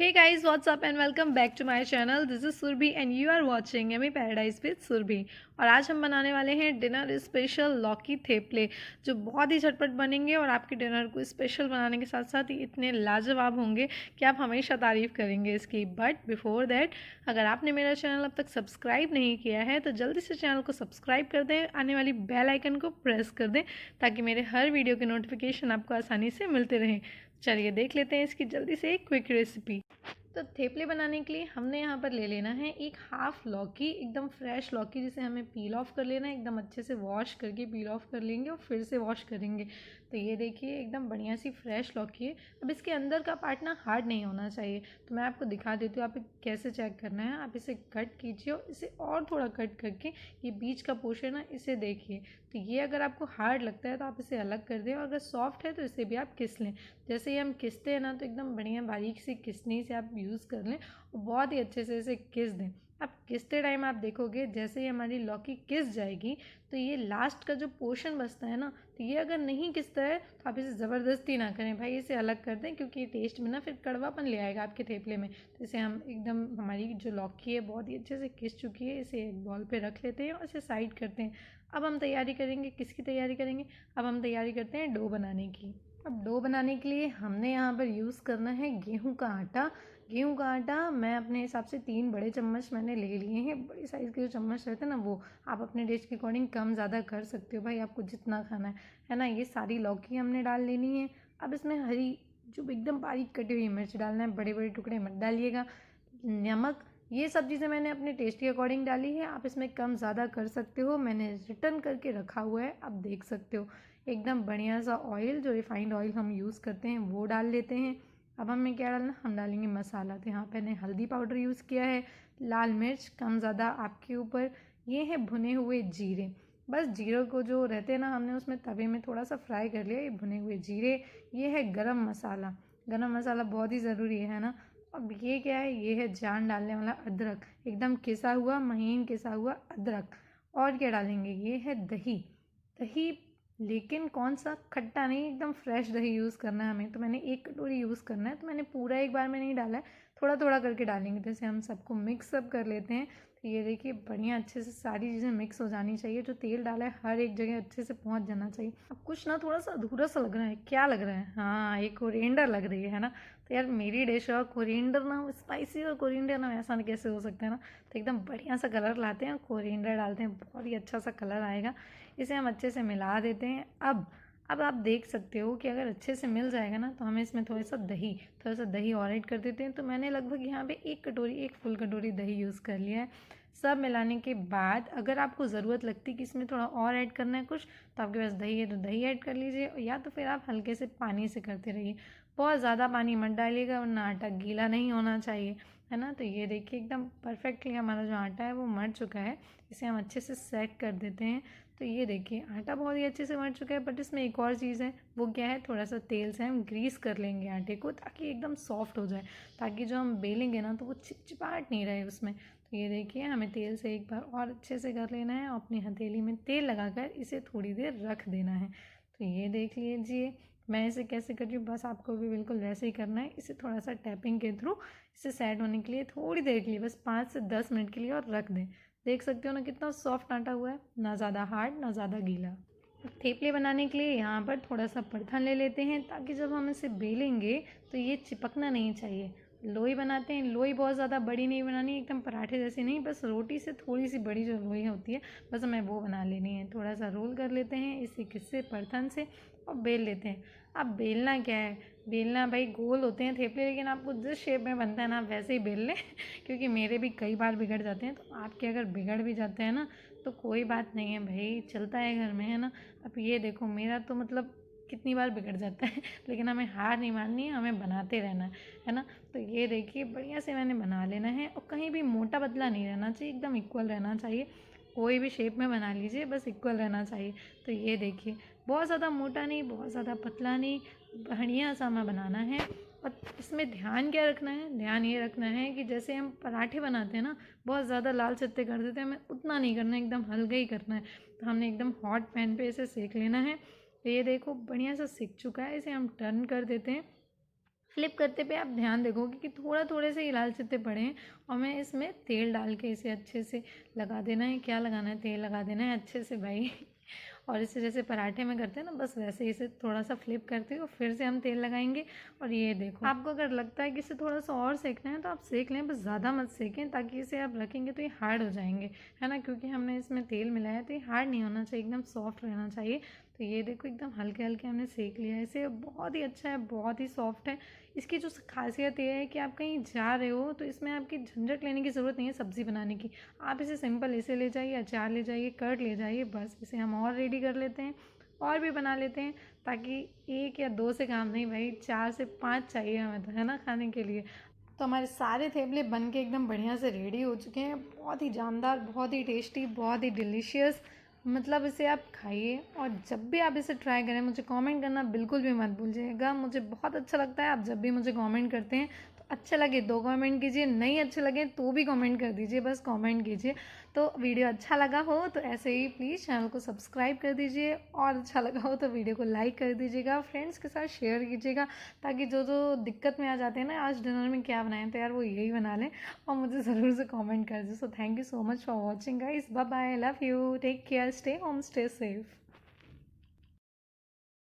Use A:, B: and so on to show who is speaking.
A: Hey guys, what's up and welcome back to my channel. This is Surbhi and you are watching Yummy Paradise with Surbhi। और आज हम बनाने वाले हैं dinner special लौकी थेपले, जो बहुत ही झटपट बनेंगे और आपके डिनर को स्पेशल बनाने के साथ साथ ही इतने लाजवाब होंगे कि आप हमेशा तारीफ़ करेंगे इसकी। बट बिफोर दैट, अगर आपने मेरा चैनल अब तक सब्सक्राइब नहीं किया है तो जल्दी से चैनल को सब्सक्राइब कर दें, आने वाली बेल आइकन को प्रेस कर दें ताकि मेरे हर वीडियो के नोटिफिकेशन आपको आसानी से मिलते रहें। चलिए देख लेते हैं इसकी जल्दी से एक क्विक रेसिपी। तो थेपले बनाने के लिए हमने यहाँ पर ले लेना है एक हाफ़ लौकी, एकदम फ्रेश लौकी जिसे हमें पील ऑफ कर लेना है। एकदम अच्छे से वॉश करके पील ऑफ कर लेंगे और फिर से वॉश करेंगे। तो ये देखिए एकदम बढ़िया सी फ्रेश लौकी है। अब इसके अंदर का पार्ट ना हार्ड नहीं होना चाहिए, तो मैं आपको दिखा देती हूँ आप कैसे चेक करना है। आप इसे कट कीजिए और इसे और थोड़ा कट करके ये बीच का पोर्शन है इसे देखिए। तो ये अगर आपको हार्ड लगता है तो आप इसे अलग कर दें, और अगर सॉफ्ट है तो इसे भी आप किस लें। जैसे ही हम किसते हैं ना, तो एकदम बढ़िया बारीक सी किसनी से आप यूज़ कर लें और बहुत ही अच्छे से इसे किस दें। अब किसते टाइम आप देखोगे जैसे ही हमारी लौकी किस जाएगी तो ये लास्ट का जो पोर्शन बचता है ना, तो ये अगर नहीं किसता है तो आप इसे ज़बरदस्ती ना करें भाई, इसे अलग कर दें क्योंकि ये टेस्ट में ना फिर कड़वापन ले आएगा आपके थेपले में। तो इसे हम एकदम, हमारी जो लौकी है बहुत ही अच्छे से किस चुकी है, इसे एक बॉल पे रख लेते हैं और इसे साइड करते हैं। अब हम तैयारी करेंगे, किसकी तैयारी करेंगे, अब हम तैयारी करते हैं डो बनाने की। अब डो बनाने के लिए हमने यहाँ पर यूज़ करना है गेहूं का आटा। गेहूं का आटा मैं अपने हिसाब से 3 बड़े चम्मच मैंने ले लिए हैं। बड़ी साइज़ के जो चम्मच रहते हैं ना, वो आप अपने टेस्ट के अकॉर्डिंग कम ज़्यादा कर सकते हो भाई, आपको जितना खाना है ना। ये सारी लौकी हमने डाल लेनी है। अब इसमें हरी, जो एकदम बारीक कटी हुई मिर्च डालना है, बड़े बड़े टुकड़े मत डालिएगा। नमक, ये सब चीज़ें मैंने अपने टेस्ट के अकॉर्डिंग डाली है, आप इसमें कम ज़्यादा कर सकते हो। मैंने रिटर्न करके रखा हुआ है, आप देख सकते हो। एकदम बढ़िया सा ऑयल, जो रिफाइंड ऑयल हम यूज़ करते हैं वो डाल लेते हैं। अब हमें क्या डालना, हम डालेंगे मसाला। तो यहाँ पे मैंने हल्दी पाउडर यूज़ किया है, लाल मिर्च कम ज़्यादा आपके ऊपर। ये है भुने हुए जीरे, बस जीरे को जो रहते हैं ना, हमने उसमें तवे में थोड़ा सा फ्राई कर लिया, ये भुने हुए जीरे। ये है गरम मसाला, गरम मसाला बहुत ही ज़रूरी है ना। अब ये क्या है, ये है जान डालने वाला अदरक, एकदम किसा हुआ महीन किसा हुआ अदरक। और क्या डालेंगे, ये है दही। दही, लेकिन कौन सा, खट्टा नहीं, एकदम फ्रेश दही यूज़ करना है हमें। तो मैंने 1 कटोरी यूज़ करना है, तो मैंने पूरा एक बार में नहीं डाला है, थोड़ा थोड़ा करके डालेंगे। जैसे हम सबको मिक्स अप कर लेते हैं। तो ये देखिए बढ़िया अच्छे से सारी चीज़ें मिक्स हो जानी चाहिए, जो तेल डाला है हर एक जगह अच्छे से पहुंच जाना चाहिए। अब कुछ ना थोड़ा सा अधूरा सा लग रहा है, क्या लग रहा है, हाँ एक कोरिएंडर लग रही है ना। तो यार मेरी डिश है और कोरिएंडर ना हो, स्पाइसी और कोरिएंडर ना ऐसा कैसे हो सकता है ना। तो एकदम बढ़िया सा कलर लाते हैं और कोरिएंडर डालते हैं, बहुत ही अच्छा सा कलर आएगा। इसे हम अच्छे से मिला देते हैं। अब आप देख सकते हो कि अगर अच्छे से मिल जाएगा ना, तो हमें इसमें थोड़ा सा दही और ऐड कर देते हैं। तो मैंने लगभग यहाँ पे 1 कटोरी, 1 फुल कटोरी दही यूज़ कर लिया है। सब मिलाने के बाद अगर आपको ज़रूरत लगती है कि इसमें थोड़ा और ऐड करना है कुछ, तो आपके पास दही है तो दही ऐड कर लीजिए, या तो फिर आप हल्के से पानी से करते रहिए। बहुत ज़्यादा पानी मत डालिएगा वरना आटा गीला नहीं होना चाहिए, है ना। तो ये देखिए एकदम परफेक्टली हमारा जो आटा है वो मर चुका है। इसे हम अच्छे से सेट कर देते हैं। तो ये देखिए आटा बहुत ही अच्छे से मर चुका है, बट इसमें एक और चीज़ है, वो क्या है, थोड़ा सा तेल से हम ग्रीस कर लेंगे आटे को ताकि एकदम सॉफ्ट हो जाए, ताकि जो हम बेलेंगे ना तो वो चिपचिपाहट नहीं रहे उसमें। तो ये देखिए हमें तेल से एक बार और अच्छे से कर लेना है और अपनी हथेली में तेल लगाकर इसे थोड़ी देर रख देना है। तो ये देख लीजिए मैं इसे कैसे कर रही हूँ, बस आपको भी बिल्कुल वैसे ही करना है। इसे थोड़ा सा टैपिंग के थ्रू इसे सेट होने के लिए थोड़ी देर के लिए, बस 5 से 10 मिनट के लिए और रख दें। देख सकते हो ना कितना सॉफ्ट आटा हुआ है, ना ज़्यादा हार्ड ना ज़्यादा गीला। थेपले बनाने के लिए यहाँ पर थोड़ा सा परथन ले लेते हैं, ताकि जब हम इसे बेलेंगे तो ये चिपकना नहीं चाहिए। लोई बनाते हैं, लोई बहुत ज़्यादा बड़ी नहीं बनानी, एकदम पराठे जैसी नहीं, बस रोटी से थोड़ी सी बड़ी जो लोई होती है बस हमें वो बना लेनी है। थोड़ा सा रोल कर लेते हैं इसी किससे, परथन से, और बेल लेते हैं। अब बेलना क्या है, बेलना भाई गोल होते हैं थेपले, लेकिन आपको जिस शेप में बनता है ना आप वैसे ही बेल लें क्योंकि मेरे भी कई बार बिगड़ जाते हैं, तो आपके अगर बिगड़ भी जाते हैं ना तो कोई बात नहीं है भाई, चलता है घर में, है ना। अब ये देखो मेरा तो मतलब कितनी बार बिगड़ जाता है लेकिन हमें हार नहीं माननी है, हमें बनाते रहना है ना। तो ये देखिए बढ़िया से मैंने बना लेना है, और कहीं भी मोटा पतला नहीं रहना चाहिए, एकदम इक्वल रहना चाहिए। कोई भी शेप में बना लीजिए, बस इक्वल रहना चाहिए। तो ये देखिए बहुत ज़्यादा मोटा नहीं, बहुत ज़्यादा पतला नहीं, बढ़िया सा हमें बनाना है। और इसमें ध्यान क्या रखना है, ध्यान ये रखना है कि जैसे हम पराठे बनाते हैं ना, बहुत ज़्यादा लाल सत्ते कर देते हैं, हमें उतना नहीं करना है, एकदम हल्का ही करना है। तो हमने एकदम हॉट पैन पे इसे सेक लेना है। तो ये देखो बढ़िया सा सिक चुका है, इसे हम टर्न कर देते हैं। फ्लिप करते पे आप ध्यान देखोगे कि थोड़े से ही लाल चित्ते पड़े हैं और मैं इसमें तेल डाल के इसे अच्छे से लगा देना है। क्या लगाना है? तेल लगा देना है अच्छे से भाई। और इसे जैसे पराठे में करते हैं ना, बस वैसे ही इसे थोड़ा सा फ्लिप करते हो, फिर से हम तेल लगाएंगे। और ये देखो, आपको अगर लगता है कि इसे थोड़ा सा और सेकना है तो आप सेक लें, बस ज़्यादा मत सेकें, ताकि इसे आप रखेंगे तो ये हार्ड हो जाएंगे, है ना, क्योंकि हमने इसमें तेल मिलाया है तो ये हार्ड नहीं होना चाहिए, एकदम सॉफ्ट रहना चाहिए। तो ये देखो एकदम हल्के हल्के हमने सेक लिया है इसे। बहुत ही अच्छा है, बहुत ही सॉफ्ट है। इसकी जो खासियत ये है कि आप कहीं जा रहे हो तो इसमें आपकी झंझट लेने की ज़रूरत नहीं है सब्ज़ी बनाने की। आप इसे सिंपल ऐसे ले जाइए, अचार ले जाइए, कर्ड ले जाइए, बस इसे हम और रेडी कर लेते हैं और भी बना लेते हैं, ताकि 1 या 2 से काम नहीं भाई, 4 से 5 चाहिए हमें तो, है ना, खाने के लिए। तो हमारे सारे थेपले बन के एकदम बढ़िया से रेडी हो चुके हैं। बहुत ही जानदार, बहुत ही टेस्टी, बहुत ही डिलीशियस। मतलब इसे आप खाइए, और जब भी आप इसे ट्राई करें मुझे कमेंट करना बिल्कुल भी मत भूलिएगा। मुझे बहुत अच्छा लगता है आप जब भी मुझे कमेंट करते हैं। तो अच्छे लगे तो कमेंट कीजिए, नहीं अच्छे लगे तो भी कमेंट कर दीजिए, बस कमेंट कीजिए। तो वीडियो अच्छा लगा हो तो ऐसे ही प्लीज़ चैनल को सब्सक्राइब कर दीजिए, और अच्छा लगा हो तो वीडियो को लाइक कर दीजिएगा, फ्रेंड्स के साथ शेयर कीजिएगा, ताकि जो जो दिक्कत में आ जाते हैं ना, आज डिनर में क्या बनाए तो यार वो यही बना लें, और मुझे ज़रूर से कमेंट कर दीजिए। So thank you so much for watching guys, bye bye, love you, take care, stay home, stay safe.